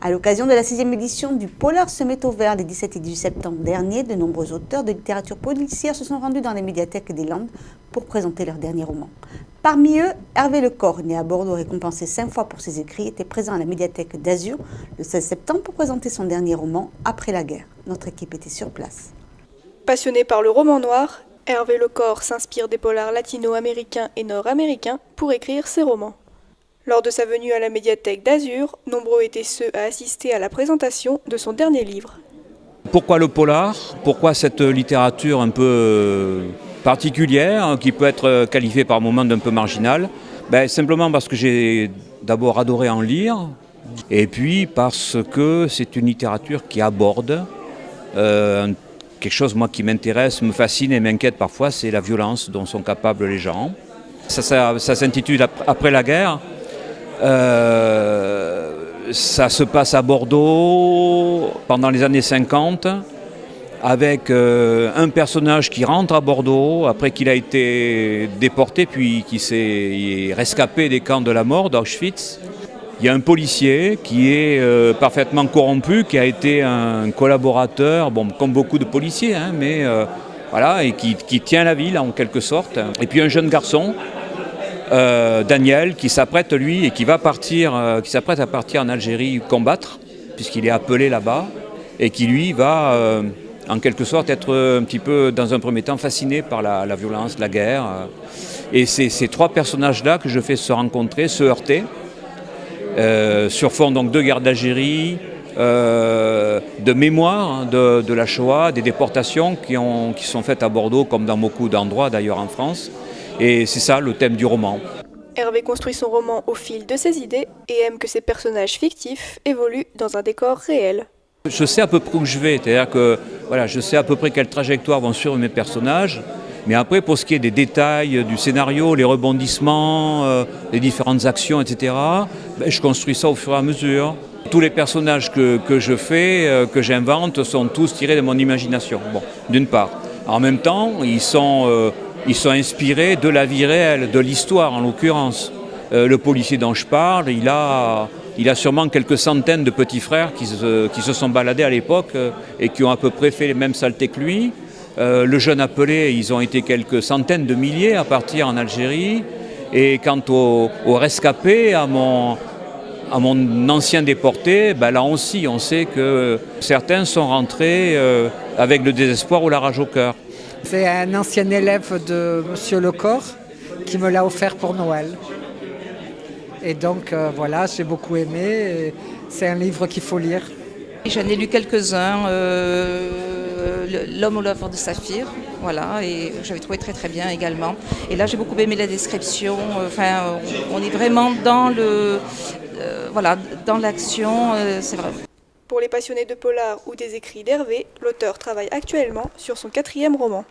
À l'occasion de la 6e édition du Polar se met au vert les 17 et 18 septembre dernier, de nombreux auteurs de littérature policière se sont rendus dans les médiathèques des Landes pour présenter leurs derniers romans. Parmi eux, Hervé Lecor, né à Bordeaux, récompensé 5 fois pour ses écrits, était présent à la médiathèque d'Azur le 16 septembre pour présenter son dernier roman, Après la guerre. Notre équipe était sur place. Passionné par le roman noir, Hervé Lecor s'inspire des polars latino-américains et nord-américains pour écrire ses romans. Lors de sa venue à la médiathèque d'Azur, nombreux étaient ceux à assister à la présentation de son dernier livre. Pourquoi le polar ? Pourquoi cette littérature un peu particulière, qui peut être qualifiée par moments d'un peu marginale ? Simplement parce que j'ai d'abord adoré en lire, et puis parce que c'est une littérature qui aborde quelque chose moi, qui m'intéresse, me fascine et m'inquiète parfois, c'est la violence dont sont capables les gens. Ça s'intitule « Après la guerre ». Ça se passe à Bordeaux pendant les années 50 avec un personnage qui rentre à Bordeaux après qu'il a été déporté puis qui s'est rescapé des camps de la mort d'Auschwitz. Il y a un policier qui est parfaitement corrompu, qui a été un collaborateur, comme beaucoup de policiers, voilà, et qui tient la ville en quelque sorte. Et puis un jeune garçon, Daniel, qui s'apprête lui et qui s'apprête à partir en Algérie combattre, puisqu'il est appelé là-bas, et qui lui va en quelque sorte être un petit peu dans un premier temps fasciné par la violence, la guerre. Et c'est ces trois personnages-là que je fais se rencontrer, se heurter, sur fond donc de guerre d'Algérie, de mémoire de la Shoah, des déportations qui sont faites à Bordeaux comme dans beaucoup d'endroits d'ailleurs en France. Et c'est ça le thème du roman. Hervé construit son roman au fil de ses idées et aime que ses personnages fictifs évoluent dans un décor réel. Je sais à peu près où je vais, c'est-à-dire que voilà, je sais à peu près quelle trajectoire vont suivre mes personnages, mais après pour ce qui est des détails du scénario, les rebondissements, les différentes actions, etc., je construis ça au fur et à mesure. Tous les personnages que je fais, que j'invente, sont tous tirés de mon imagination, d'une part. En même temps, ils sont inspirés de la vie réelle, de l'histoire en l'occurrence. Le policier dont je parle, il a sûrement quelques centaines de petits frères qui se sont baladés à l'époque et qui ont à peu près fait les mêmes saletés que lui. Le jeune appelé, ils ont été quelques centaines de milliers à partir en Algérie. Et quant au rescapé, à mon ancien déporté, là aussi, on sait que certains sont rentrés avec le désespoir ou la rage au cœur. C'est un ancien élève de M. Lecor qui me l'a offert pour Noël. Et donc voilà, j'ai beaucoup aimé. C'est un livre qu'il faut lire. J'en ai lu quelques-uns, L'homme ou l'œuvre de Saphir, voilà, et j'avais trouvé très très bien également. Et là j'ai beaucoup aimé la description, on est vraiment dans dans l'action, c'est vrai. Pour les passionnés de polar ou des écrits d'Hervé, l'auteur travaille actuellement sur son 4e roman.